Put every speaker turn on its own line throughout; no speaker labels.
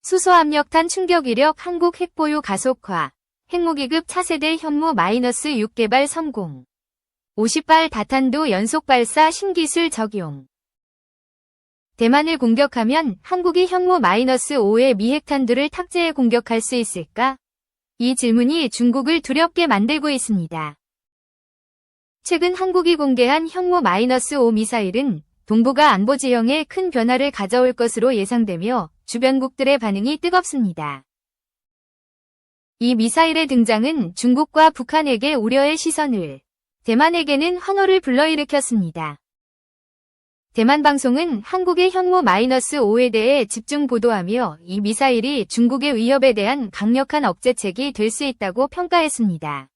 수소압력탄 충격 위력 한국 핵보유 가속화. 핵무기급 차세대 현무-6 개발 성공. 50발 다탄도 연속 발사 신기술 적용. 대만을 공격하면 한국이 현무-5의 미핵탄두를 탁제해 공격할 수 있을까? 이 질문이 중국을 두렵게 만들고 있습니다. 최근 한국이 공개한 현무-5 미사일은 동북아 안보 지형에 큰 변화를 가져올 것으로 예상되며 주변국들의 반응이 뜨겁습니다. 이 미사일의 등장은 중국과 북한에게 우려의 시선을, 대만에게는 환호를 불러일으켰습니다. 대만 방송은 한국의 현무-5에 대해 집중 보도하며 이 미사일이 중국의 위협에 대한 강력한 억제책이 될 수 있다고 평가했습니다.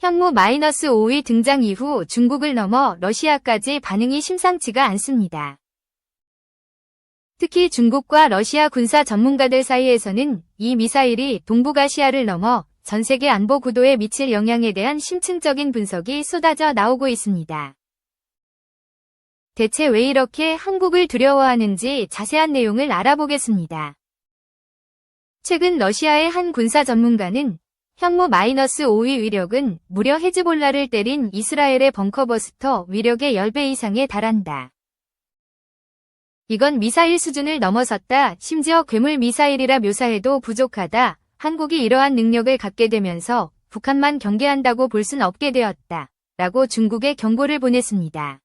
현무-5의 등장 이후 중국을 넘어 러시아까지 반응이 심상치가 않습니다. 특히 중국과 러시아 군사 전문가들 사이에서는 이 미사일이 동북아시아를 넘어 전 세계 안보 구도에 미칠 영향에 대한 심층적인 분석이 쏟아져 나오고 있습니다. 대체 왜 이렇게 한국을 두려워하는지 자세한 내용을 알아보겠습니다. 최근 러시아의 한 군사 전문가는 현무-5의 위력은 무려 헤즈볼라를 때린 이스라엘의 벙커버스터 위력의 10배 이상에 달한다. 이건 미사일 수준을 넘어섰다. 심지어 괴물 미사일이라 묘사해도 부족하다. 한국이 이러한 능력을 갖게 되면서 북한만 경계한다고 볼 순 없게 되었다. 라고 중국에 경고를 보냈습니다.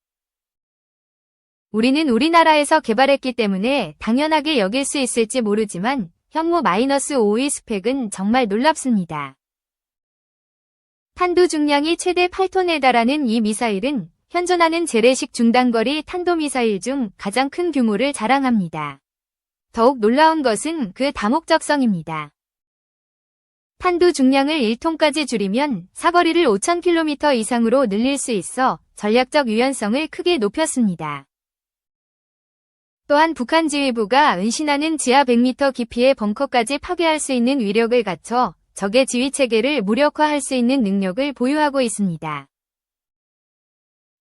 우리는 우리나라에서 개발했기 때문에 당연하게 여길 수 있을지 모르지만 현무-5의 스펙은 정말 놀랍습니다. 탄두 중량이 최대 8톤에 달하는 이 미사일은 현존하는 재래식 중단거리 탄도미사일 중 가장 큰 규모를 자랑합니다. 더욱 놀라운 것은 그 다목적성입니다. 탄두 중량을 1톤까지 줄이면 사거리를 5,000km 이상으로 늘릴 수 있어 전략적 유연성을 크게 높였습니다. 또한 북한 지휘부가 은신하는 지하 100m 깊이의 벙커까지 파괴할 수 있는 위력을 갖춰 적의 지휘체계를 무력화할 수 있는 능력을 보유하고 있습니다.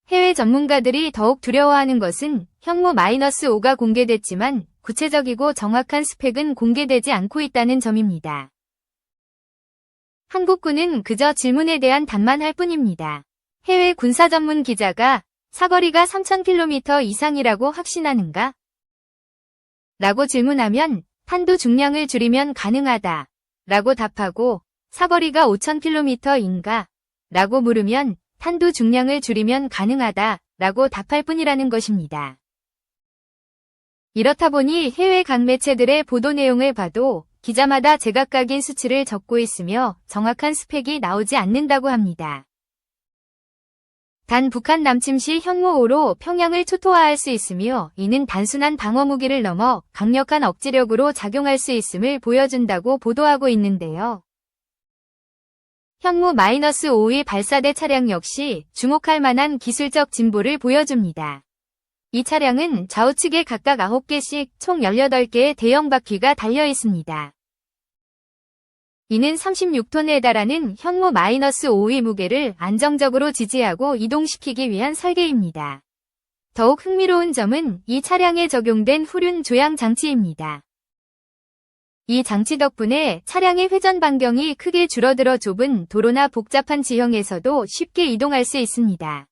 해외 전문가들이 더욱 두려워하는 것은 현무-5가 공개됐지만 구체적이고 정확한 스펙은 공개되지 않고 있다는 점입니다. 한국군은 그저 질문에 대한 답만 할 뿐입니다. 해외 군사 전문 기자가 사거리가 3,000km 이상이라고 확신하는가? 라고 질문하면 탄두 중량을 줄이면 가능하다. 라고 답하고 사거리가 5,000km인가? 라고 물으면 탄두 중량을 줄이면 가능하다. 라고 답할 뿐이라는 것입니다. 이렇다 보니 해외 각 매체들의 보도 내용을 봐도 기자마다 제각각인 수치를 적고 있으며 정확한 스펙이 나오지 않는다고 합니다. 단 북한 남침 시 현무-5로 평양을 초토화할 수 있으며 이는 단순한 방어무기를 넘어 강력한 억지력으로 작용할 수 있음을 보여준다고 보도하고 있는데요. 현무-5의 발사대 차량 역시 주목할 만한 기술적 진보를 보여줍니다. 이 차량은 좌우측에 각각 9개씩 총 18개의 대형 바퀴가 달려 있습니다. 이는 36톤에 달하는 현무-5의 무게를 안정적으로 지지하고 이동시키기 위한 설계입니다. 더욱 흥미로운 점은 이 차량에 적용된 후륜 조향 장치입니다. 이 장치 덕분에 차량의 회전 반경이 크게 줄어들어 좁은 도로나 복잡한 지형에서도 쉽게 이동할 수 있습니다.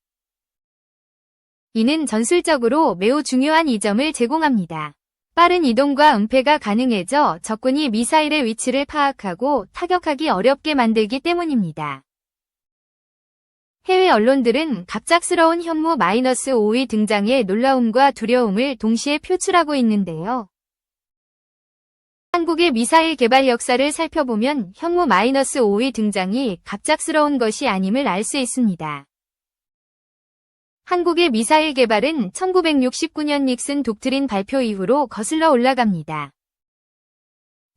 이는 전술적으로 매우 중요한 이점을 제공합니다. 빠른 이동과 은폐가 가능해져 적군이 미사일의 위치를 파악하고 타격하기 어렵게 만들기 때문입니다. 해외 언론들은 갑작스러운 현무-5의 등장에 놀라움과 두려움을 동시에 표출하고 있는데요. 한국의 미사일 개발 역사를 살펴보면 현무-5의 등장이 갑작스러운 것이 아님을 알 수 있습니다. 한국의 미사일 개발은 1969년 닉슨 독트린 발표 이후로 거슬러 올라갑니다.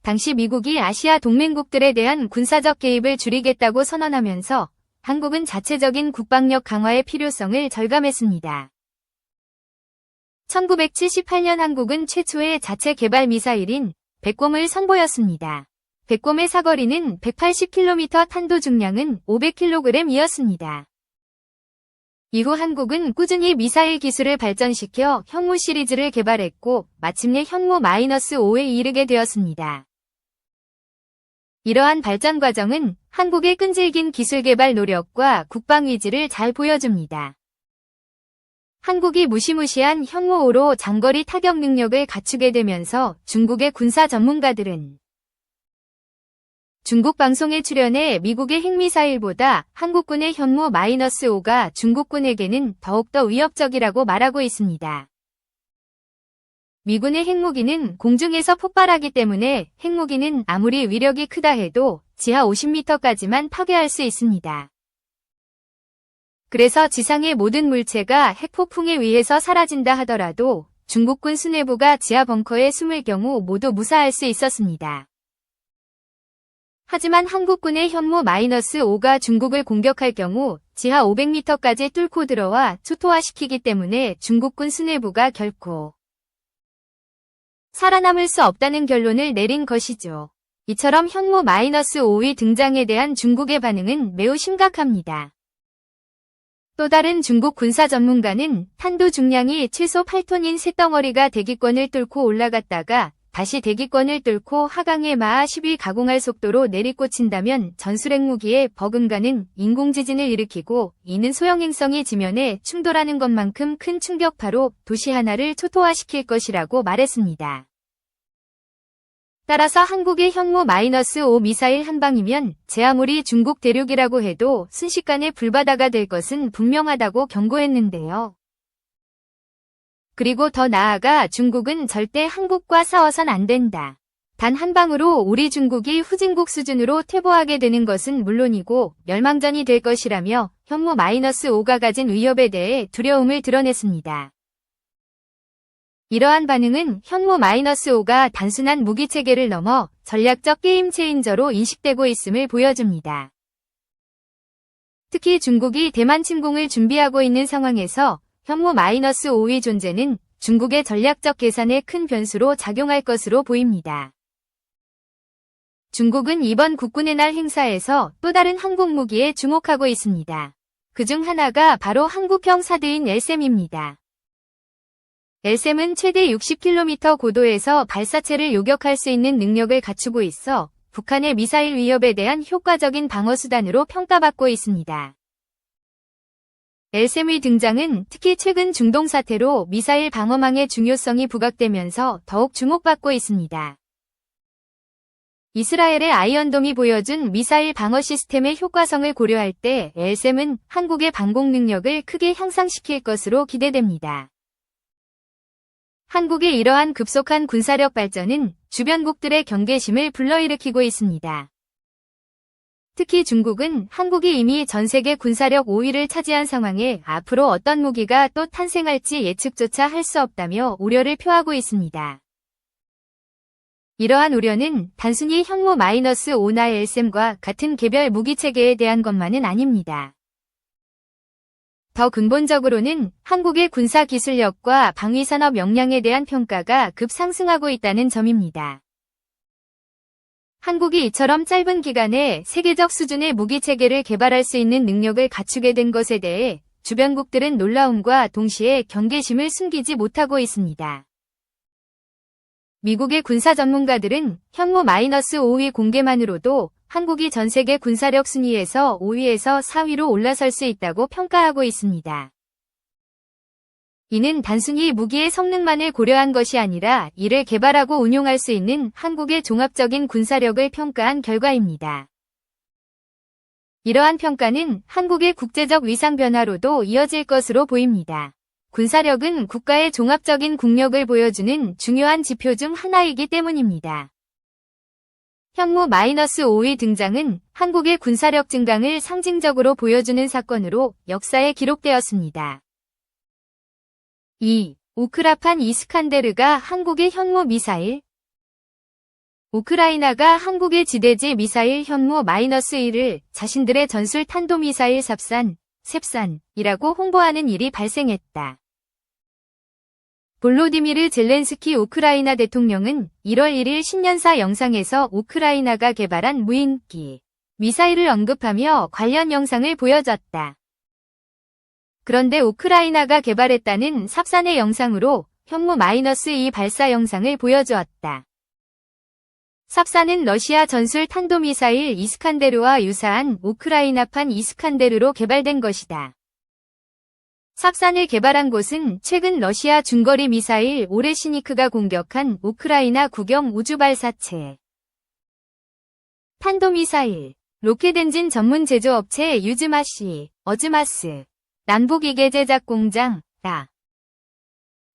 당시 미국이 아시아 동맹국들에 대한 군사적 개입을 줄이겠다고 선언하면서 한국은 자체적인 국방력 강화의 필요성을 절감했습니다. 1978년 한국은 최초의 자체 개발 미사일인 백곰을 선보였습니다. 백곰의 사거리는 180km, 탄도 중량은 500kg이었습니다. 이후 한국은 꾸준히 미사일 기술을 발전시켜 현무 시리즈를 개발했고 마침내 현무-5에 이르게 되었습니다. 이러한 발전 과정은 한국의 끈질긴 기술 개발 노력과 국방 의지를 잘 보여줍니다. 한국이 무시무시한 현무5로 장거리 타격 능력을 갖추게 되면서 중국의 군사 전문가들은 중국 방송에 출연해 미국의 핵미사일보다 한국군의 현무-5가 중국군에게는 더욱더 위협적이라고 말하고 있습니다. 미군의 핵무기는 공중에서 폭발하기 때문에 핵무기는 아무리 위력이 크다 해도 지하 50m까지만 파괴할 수 있습니다. 그래서 지상의 모든 물체가 핵폭풍에 의해서 사라진다 하더라도 중국군 수뇌부가 지하 벙커에 숨을 경우 모두 무사할 수 있었습니다. 하지만 한국군의 현무-5가 중국을 공격할 경우 지하 500m까지 뚫고 들어와 초토화시키기 때문에 중국군 수뇌부가 결코 살아남을 수 없다는 결론을 내린 것이죠. 이처럼 현무-5의 등장에 대한 중국의 반응은 매우 심각합니다. 또 다른 중국 군사 전문가는 탄도 중량이 최소 8톤인 쇳덩어리가 대기권을 뚫고 올라갔다가 다시 대기권을 뚫고 하강의 마하 10위 가공할 속도로 내리꽂힌다면 전술핵무기에 버금가는 인공지진을 일으키고 이는 소형행성이 지면에 충돌하는 것만큼 큰 충격파로 도시 하나를 초토화시킬 것이라고 말했습니다. 따라서 한국의 현무-5 미사일 한 방이면 제 아무리 중국 대륙이라고 해도 순식간에 불바다가 될 것은 분명하다고 경고했는데요. 그리고 더 나아가 중국은 절대 한국과 싸워선 안 된다. 단 한 방으로 우리 중국이 후진국 수준으로 퇴보하게 되는 것은 물론이고 멸망전이 될 것이라며 현무-5가 가진 위협에 대해 두려움을 드러냈습니다. 이러한 반응은 현무-5가 단순한 무기체계를 넘어 전략적 게임 체인저로 인식되고 있음을 보여줍니다. 특히 중국이 대만 침공을 준비하고 있는 상황에서 현무-5의 존재는 중국의 전략적 계산에 큰 변수로 작용할 것으로 보입니다. 중국은 이번 국군의 날 행사에서 또 다른 한국 무기에 주목하고 있습니다. 그중 하나가 바로 한국형 사드인 LSAM입니다. LSAM은 최대 60km 고도에서 발사체를 요격할 수 있는 능력을 갖추고 있어 북한의 미사일 위협에 대한 효과적인 방어수단으로 평가받고 있습니다. LSAM의 등장은 특히 최근 중동 사태로 미사일 방어망의 중요성이 부각되면서 더욱 주목받고 있습니다. 이스라엘의 아이언돔이 보여준 미사일 방어 시스템의 효과성을 고려할 때 LSAM은 한국의 방공 능력을 크게 향상시킬 것으로 기대됩니다. 한국의 이러한 급속한 군사력 발전은 주변국들의 경계심을 불러일으키고 있습니다. 특히 중국은 한국이 이미 전 세계 군사력 5위를 차지한 상황에 앞으로 어떤 무기가 또 탄생할지 예측조차 할 수 없다며 우려를 표하고 있습니다. 이러한 우려는 단순히 현무-5나 LSAM과 같은 개별 무기체계에 대한 것만은 아닙니다. 더 근본적으로는 한국의 군사기술력과 방위산업 역량에 대한 평가가 급상승하고 있다는 점입니다. 한국이 이처럼 짧은 기간에 세계적 수준의 무기체계를 개발할 수 있는 능력을 갖추게 된 것에 대해 주변국들은 놀라움과 동시에 경계심을 숨기지 못하고 있습니다. 미국의 군사 전문가들은 현무-5의 공개만으로도 한국이 전 세계 군사력 순위에서 5위에서 4위로 올라설 수 있다고 평가하고 있습니다. 이는 단순히 무기의 성능만을 고려한 것이 아니라 이를 개발하고 운용할 수 있는 한국의 종합적인 군사력을 평가한 결과입니다. 이러한 평가는 한국의 국제적 위상 변화로도 이어질 것으로 보입니다. 군사력은 국가의 종합적인 국력을 보여주는 중요한 지표 중 하나이기 때문입니다. 현무-5의 등장은 한국의 군사력 증강을 상징적으로 보여주는 사건으로 역사에 기록되었습니다. 2. 우크라판 이스칸데르가 한국의 현무 미사일. 우크라이나가 한국의 지대지 미사일 현무-1을 자신들의 전술 탄도미사일 셉산이라고 홍보하는 일이 발생했다. 볼로디미르 젤렌스키 우크라이나 대통령은 1월 1일 신년사 영상에서 우크라이나가 개발한 무인기 미사일을 언급하며 관련 영상을 보여줬다. 그런데 우크라이나가 개발했다는 삽산의 영상으로 현무 -2 발사 영상을 보여주었다. 삽산은 러시아 전술 탄도미사일 이스칸데르와 유사한 우크라이나판 이스칸데르로 개발된 것이다. 삽산을 개발한 곳은 최근 러시아 중거리 미사일 오레시니크가 공격한 우크라이나 국영 우주발사체. 탄도미사일, 로켓엔진 전문 제조업체 유즈마시, 어즈마스, 남북이계 제작 공장, 다.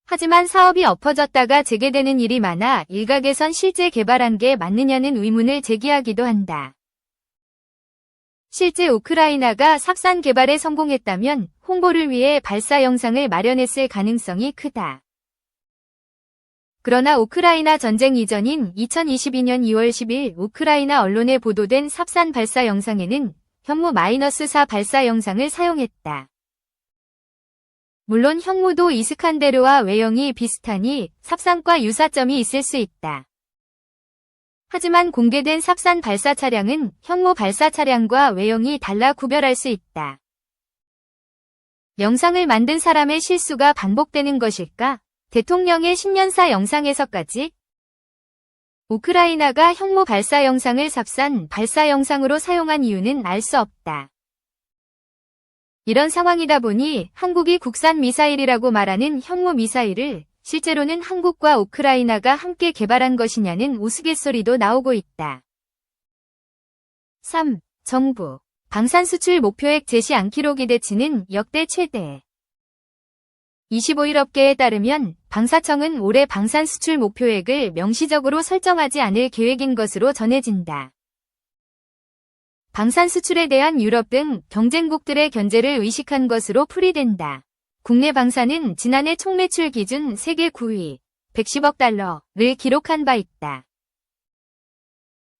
하지만 사업이 엎어졌다가 재개되는 일이 많아 일각에선 실제 개발한 게 맞느냐는 의문을 제기하기도 한다. 실제 우크라이나가 삽산 개발에 성공했다면 홍보를 위해 발사 영상을 마련했을 가능성이 크다. 그러나 우크라이나 전쟁 이전인 2022년 2월 10일 우크라이나 언론에 보도된 삽산 발사 영상에는 현무 -4 발사 영상을 사용했다. 물론 현무도 이스칸데르와 외형이 비슷하니 삽산과 유사점이 있을 수 있다. 하지만 공개된 삽산 발사 차량은 현무 발사 차량과 외형이 달라 구별할 수 있다. 영상을 만든 사람의 실수가 반복되는 것일까? 대통령의 10년사 영상에서까지? 우크라이나가 현무 발사 영상을 삽산 발사 영상으로 사용한 이유는 알 수 없다. 이런 상황이다 보니 한국이 국산 미사일이라고 말하는 현무 미사일을 실제로는 한국과 우크라이나가 함께 개발한 것이냐는 우스갯소리도 나오고 있다. 3. 정부 방산 수출 목표액 제시 않기로 기대치는 역대 최대. 25일 업계에 따르면 방사청은 올해 방산 수출 목표액을 명시적으로 설정하지 않을 계획인 것으로 전해진다. 방산 수출에 대한 유럽 등 경쟁국들의 견제를 의식한 것으로 풀이된다. 국내 방산은 지난해 총매출 기준 세계 9위, 110억 달러를 기록한 바 있다.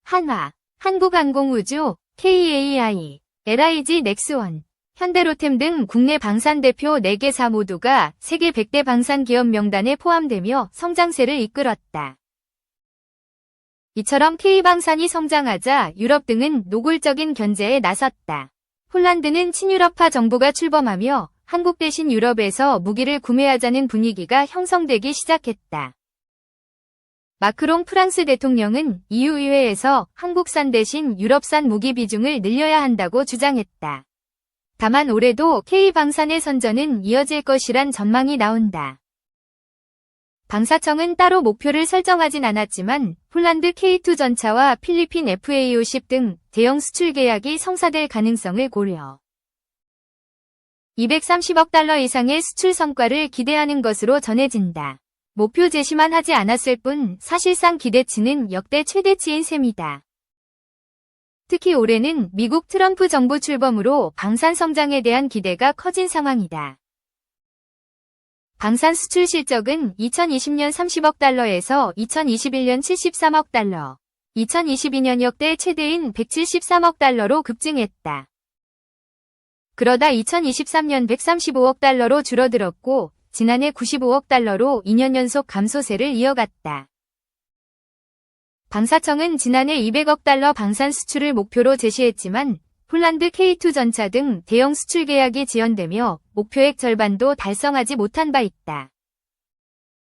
한화, 한국항공우주, KAI, LIG 넥스원, 현대로템 등 국내 방산 대표 4개사 모두가 세계 100대 방산 기업 명단에 포함되며 성장세를 이끌었다. 이처럼 K방산이 성장하자 유럽 등은 노골적인 견제에 나섰다. 폴란드는 친유럽파 정부가 출범하며 한국 대신 유럽에서 무기를 구매하자는 분위기가 형성되기 시작했다. 마크롱 프랑스 대통령은 EU의회에서 한국산 대신 유럽산 무기 비중을 늘려야 한다고 주장했다. 다만 올해도 K방산의 선전은 이어질 것이란 전망이 나온다. 방사청은 따로 목표를 설정하진 않았지만 폴란드 K2 전차와 필리핀 FA50 등 대형 수출 계약이 성사될 가능성을 고려. 230억 달러 이상의 수출 성과를 기대하는 것으로 전해진다. 목표 제시만 하지 않았을 뿐 사실상 기대치는 역대 최대치인 셈이다. 특히 올해는 미국 트럼프 정부 출범으로 방산 성장에 대한 기대가 커진 상황이다. 방산 수출 실적은 2020년 30억 달러에서 2021년 73억 달러, 2022년 역대 최대인 173억 달러로 급증했다. 그러다 2023년 135억 달러로 줄어들었고 지난해 95억 달러로 2년 연속 감소세를 이어갔다. 방사청은 지난해 200억 달러 방산 수출을 목표로 제시했지만 폴란드 K2 전차 등 대형 수출 계약이 지연되며 목표액 절반도 달성하지 못한 바 있다.